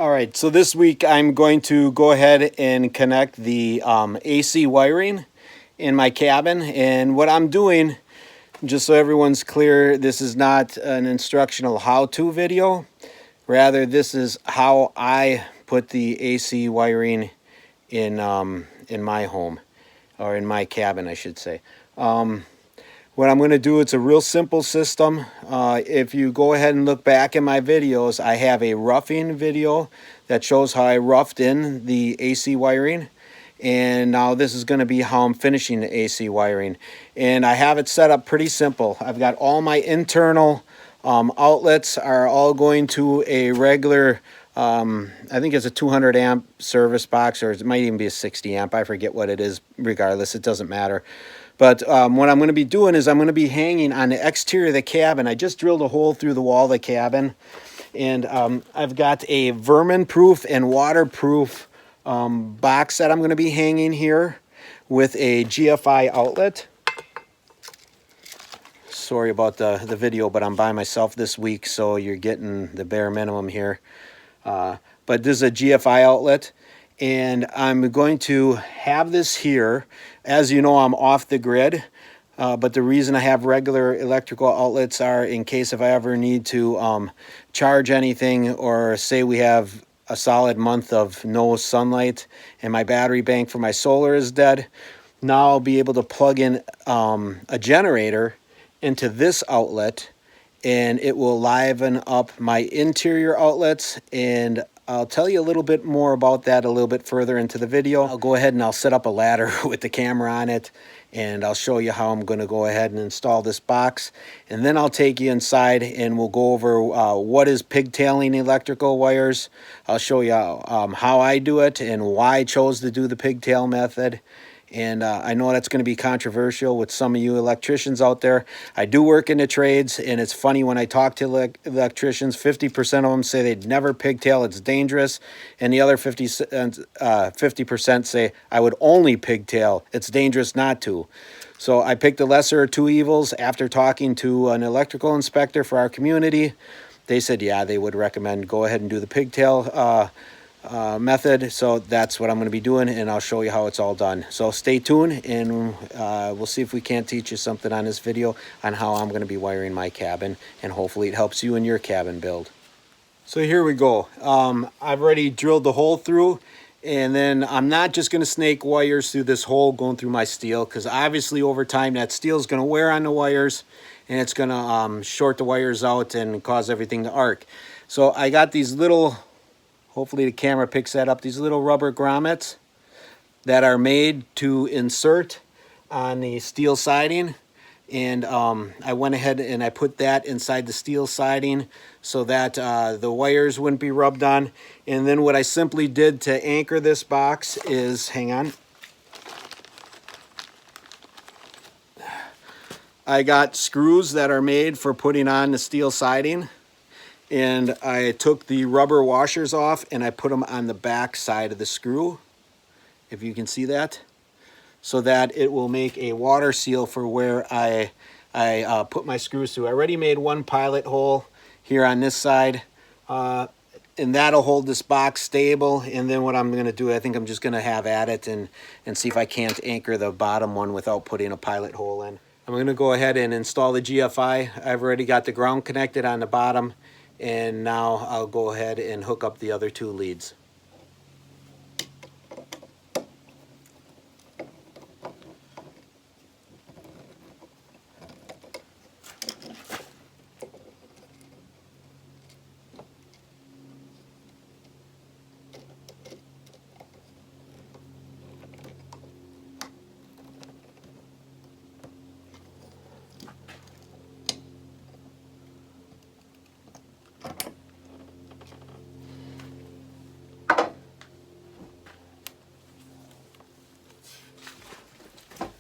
All right, so this week I'm going to go ahead and connect the AC wiring in my cabin. And what I'm doing, just so everyone's clear, this is not an instructional how-to video. Rather, this is how I put the AC wiring in my home, or in my cabin, I should say. What I'm going to do, it's a real simple system. If you go ahead and look back in my videos, I have a roughing video that shows how I roughed in the AC wiring. And now this is going to be how I'm finishing the AC wiring. And I have it set up pretty simple. I've got all my internal outlets are all going to a regular, I think it's a 200 amp service box, or it might even be a 60 amp. I forget what it is. Regardless, it doesn't matter. But what I'm going to be doing is I'm going to be hanging on the exterior of the cabin. I just drilled a hole through the wall of the cabin. And I've got a vermin-proof and waterproof box that I'm going to be hanging here with a GFI outlet. Sorry about the video, but I'm by myself this week, so you're getting the bare minimum here. But this is a GFI outlet. And I'm going to have this here. As you know, I'm off the grid, but the reason I have regular electrical outlets are in case if I ever need to charge anything, or say we have a solid month of no sunlight and my battery bank for my solar is dead. Now I'll be able to plug in a generator into this outlet, and it will liven up my interior outlets. And I'll tell you a little bit more about that a little bit further into the video. I'll go ahead and I'll set up a ladder with the camera on it, and I'll show you how I'm going to go ahead and install this box. And then I'll take you inside and we'll go over what is pigtailing electrical wires. I'll show you how I do it and why I chose to do the pigtail method. And I know that's going to be controversial with some of you electricians out there. I do work in the trades, and it's funny when I talk to electricians, 50% of them say they'd never pigtail, it's dangerous. And the other 50% say, I would only pigtail, it's dangerous not to. So I picked the lesser of two evils after talking to an electrical inspector for our community. They said, yeah, they would recommend go ahead and do the pigtail method. So that's what I'm going to be doing, and I'll show you how it's all done. So stay tuned, and we'll see if we can't teach you something on this video on how I'm going to be wiring my cabin, and hopefully it helps you in your cabin build. So here we go. I've already drilled the hole through, and then I'm not just going to snake wires through this hole going through my steel, because obviously over time that steel is going to wear on the wires, and it's going to short the wires out and cause everything to arc. So I got these little, hopefully the camera picks that up, these little rubber grommets that are made to insert on the steel siding. And I went ahead and I put that inside the steel siding so that the wires wouldn't be rubbed on. And then what I simply did to anchor this box is, hang on, I got screws that are made for putting on the steel siding. And I took the rubber washers off and I put them on the back side of the screw, if you can see that, so that it will make a water seal for where I put my screws through. I already made one pilot hole here on this side, and that'll hold this box stable. And then what I'm going to do, I think I'm just going to have at it and see if I can't anchor the bottom one without putting a pilot hole in. I'm going to go ahead and install the GFI. I've already got the ground connected on the bottom. And now I'll go ahead and hook up the other two leads.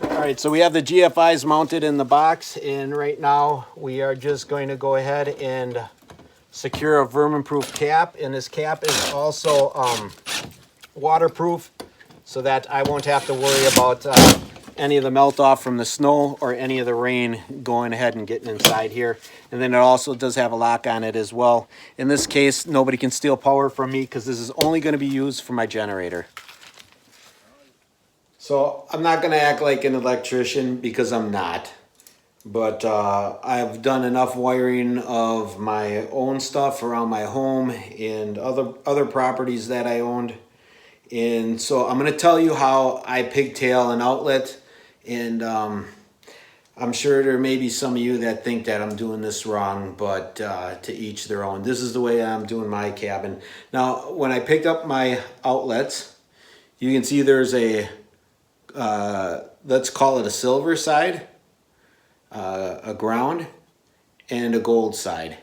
All right, so we have the GFIs mounted in the box, and right now we are just going to go ahead and secure a vermin-proof cap. And this cap is also waterproof, so that I won't have to worry about any of the melt off from the snow or any of the rain going ahead and getting inside here. And then it also does have a lock on it as well. In this case, nobody can steal power from me because this is only going to be used for my generator. So I'm not going to act like an electrician because I'm not. But I've done enough wiring of my own stuff around my home and other properties that I owned. And so I'm going to tell you how I pigtail an outlet. And I'm sure there may be some of you that think that I'm doing this wrong, but to each their own. This is the way I'm doing my cabin. Now, when I picked up my outlets, you can see there's a, let's call it a silver side, a ground, and a gold side.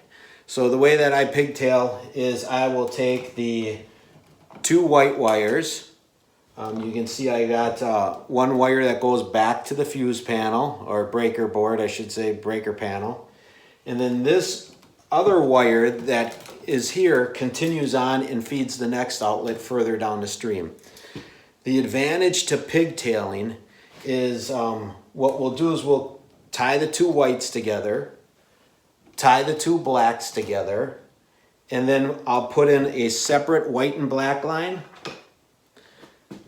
So the way that I pigtail is I will take the 2 white wires. You can see I got 1 wire that goes back to the fuse panel, or breaker board, I should say, breaker panel. And then this other wire that is here continues on and feeds the next outlet further down the stream. The advantage to pigtailing is what we'll do is we'll tie the 2 whites together, tie the 2 blacks together, and then I'll put in a separate white and black line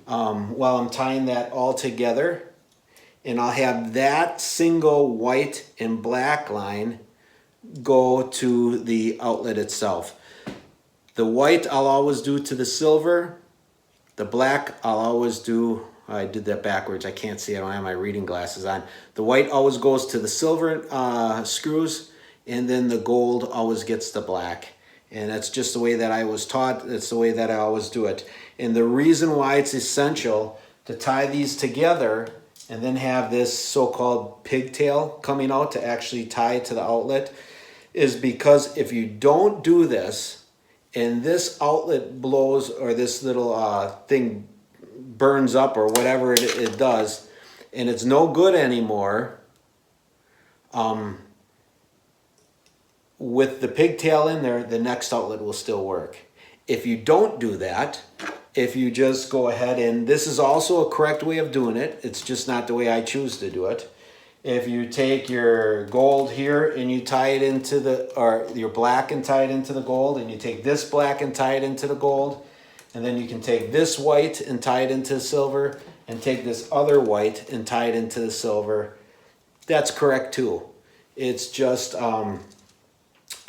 while I'm tying that all together. And I'll have that single white and black line go to the outlet itself. The white I'll always do to the silver. The black I'll always do, I did that backwards, I can't see, I don't have my reading glasses on. The white always goes to the silver screws, and then the gold always gets the black. And that's just the way that I was taught, that's the way that I always do it. And the reason why it's essential to tie these together and then have this so-called pigtail coming out to actually tie to the outlet is because if you don't do this, and this outlet blows, or this little thing burns up, or whatever it does, and it's no good anymore, with the pigtail in there, the next outlet will still work. If you don't do that, if you just go ahead, and this is also a correct way of doing it, it's just not the way I choose to do it. If you take your gold here and you tie it into the, or your black and tie it into the gold, and you take this black and tie it into the gold, and then you can take this white and tie it into the silver, and take this other white and tie it into the silver, that's correct too. It's just,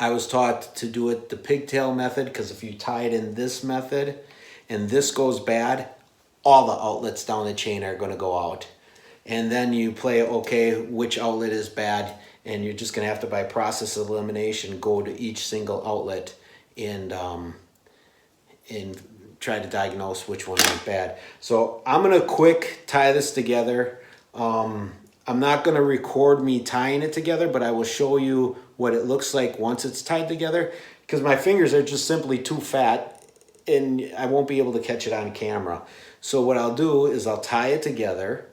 I was taught to do it the pigtail method, because if you tie it in this method and this goes bad, all the outlets down the chain are going to go out. And then you play, okay, which outlet is bad, and you're just going to have to, by process of elimination, go to each single outlet and try to diagnose which one went bad. So I'm going to quick tie this together. I'm not going to record me tying it together, but I will show you what it looks like once it's tied together, because my fingers are just simply too fat and I won't be able to catch it on camera. So what I'll do is I'll tie it together,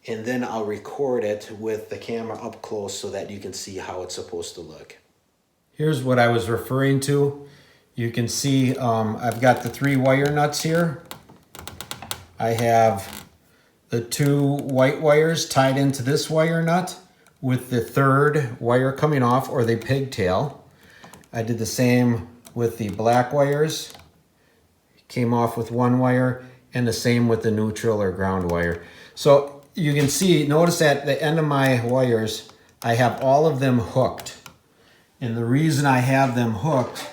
and then I'll record it with the camera up close so that you can see how it's supposed to look. Here's what I was referring to. You can see I've got the 3 wire nuts here. I have the 2 white wires tied into this wire nut with the 3rd wire coming off, or the pigtail. I did the same with the black wires. Came off with 1 wire, and the same with the neutral or ground wire. So you can see, notice at the end of my wires, I have all of them hooked. And the reason I have them hooked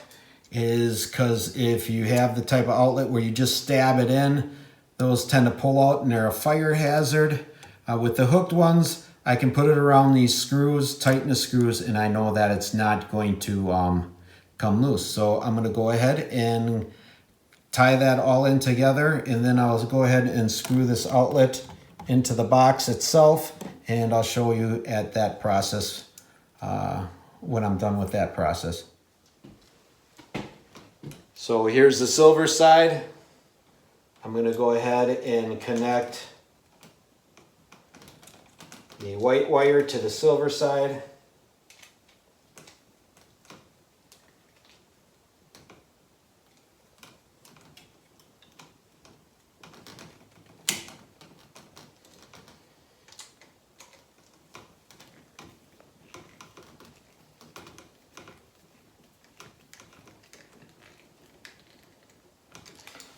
is because if you have the type of outlet where you just stab it in, those tend to pull out and they're a fire hazard. With the hooked ones, I can put it around these screws, tighten the screws, and I know that it's not going to come loose. So I'm going to go ahead and tie that all in together, and then I'll go ahead and screw this outlet into the box itself, and I'll show you at that process when I'm done with that process. So here's the silver side. I'm going to go ahead and connect the white wire to the silver side.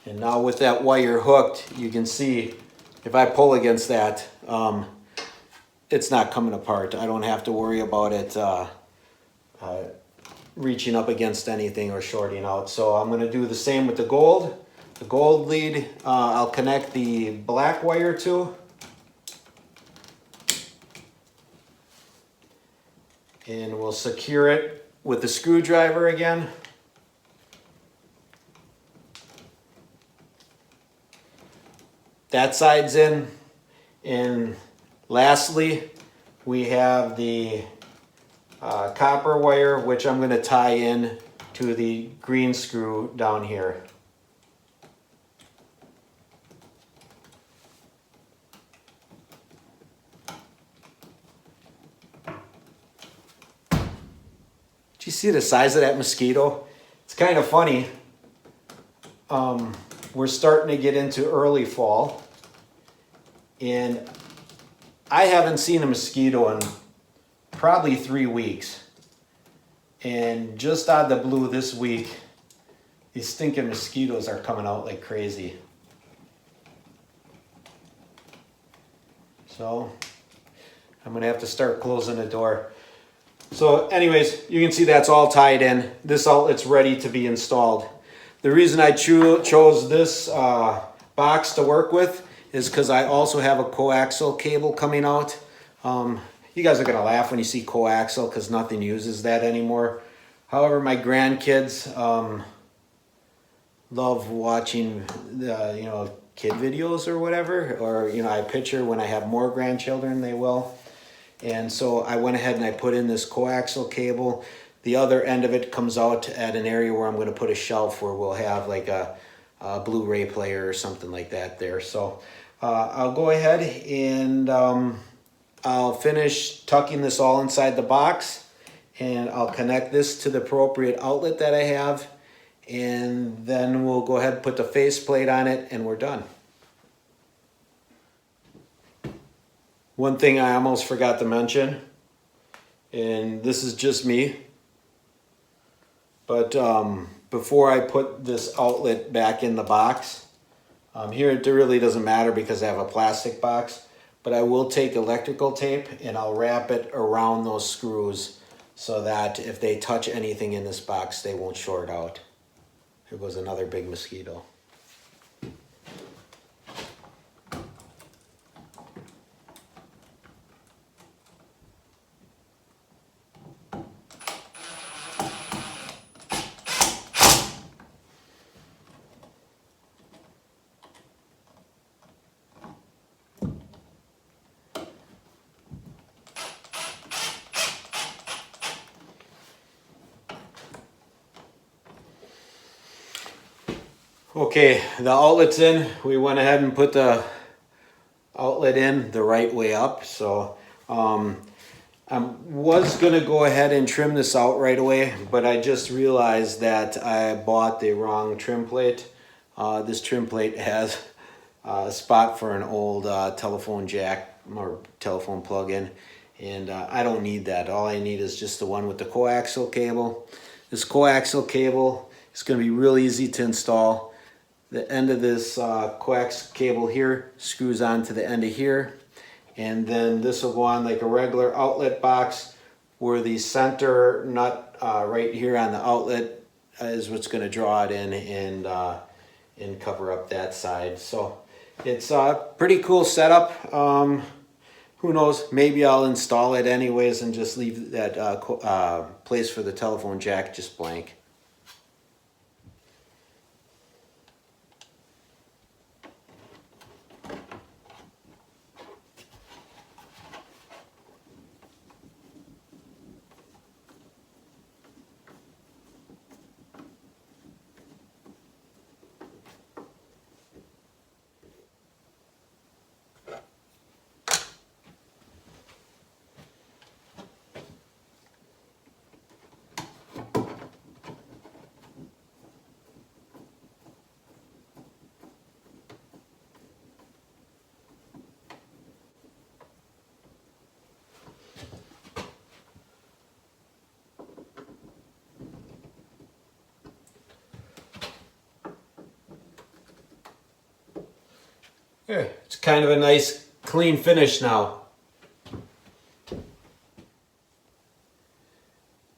And now with that wire hooked, you can see if I pull against that, it's not coming apart. I don't have to worry about it reaching up against anything or shorting out. So I'm going to do the same with the gold. The gold lead, I'll connect the black wire to. And we'll secure it with the screwdriver again. That side's in. And lastly, we have the copper wire, which I'm going to tie in to the green screw down here. Do you see the size of that mosquito? It's kind of funny. We're starting to get into early fall, and I haven't seen a mosquito in probably 3 weeks. And just out of the blue this week, these stinking mosquitoes are coming out like crazy. So I'm gonna have to start closing the door. So anyways, you can see that's all tied in. This outlet's ready to be installed. The reason I chose this box to work with is because I also have a coaxial cable coming out. You guys are gonna laugh when you see coaxial because nothing uses that anymore. However, my grandkids love watching the, kid videos or whatever, or I picture when I have more grandchildren, they will. And so I went ahead and I put in this coaxial cable. The other end of it comes out at an area where I'm going to put a shelf where we'll have like a Blu-ray player or something like that there. So I'll go ahead and I'll finish tucking this all inside the box, and I'll connect this to the appropriate outlet that I have, and then we'll go ahead and put the faceplate on it and we're done. One thing I almost forgot to mention, and this is just me, but before I put this outlet back in the box, here it really doesn't matter because I have a plastic box, but I will take electrical tape and I'll wrap it around those screws so that if they touch anything in this box, they won't short out. Here goes another big mosquito. Okay, the outlet's in. We went ahead and put the outlet in the right way up. So I was gonna go ahead and trim this out right away, but I just realized that I bought the wrong trim plate. This trim plate has a spot for an old telephone jack or telephone plug-in, and I don't need that. All I need is just the one with the coaxial cable. This coaxial cable is going to be real easy to install. The end of this coax cable here screws on to the end of here, and then this will go on like a regular outlet box, where the center nut right here on the outlet is what's going to draw it in and cover up that side. So it's a pretty cool setup. Who knows, maybe I'll install it anyways and just leave that place for the telephone jack just blank. Yeah, it's kind of a nice clean finish now.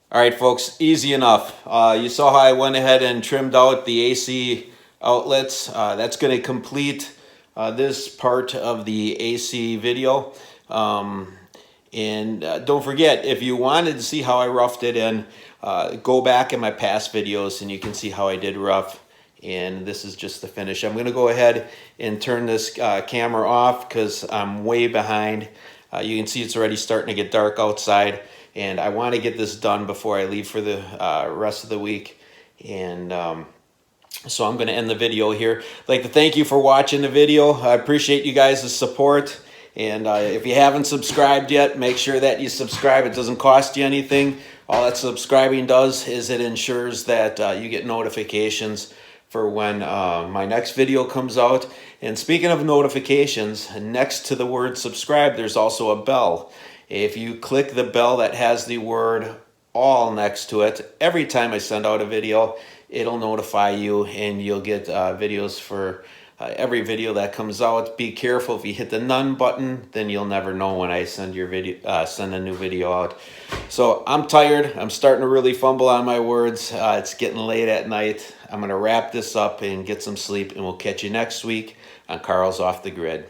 All right, folks, easy enough. You saw how I went ahead and trimmed out the AC outlets. That's going to complete this part of the AC video. And don't forget, if you wanted to see how I roughed it in, go back in my past videos and you can see how I did rough. And this is just the finish. I'm going to go ahead and turn this camera off because I'm way behind. You can see it's already starting to get dark outside. And I want to get this done before I leave for the rest of the week. And so I'm going to end the video here. I'd like to thank you for watching the video. I appreciate you guys' support. And if you haven't subscribed yet, make sure that you subscribe. It doesn't cost you anything. All that subscribing does is it ensures that you get notifications for when my next video comes out. And speaking of notifications, next to the word subscribe, there's also a bell. If you click the bell that has the word all next to it, every time I send out a video, it'll notify you and you'll get videos for every video that comes out. Be careful, if you hit the none button, then you'll never know when I send your video, send a new video out. So I'm tired. I'm starting to really fumble on my words. It's getting late at night. I'm going to wrap this up and get some sleep, and we'll catch you next week on Carl's Off the Grid.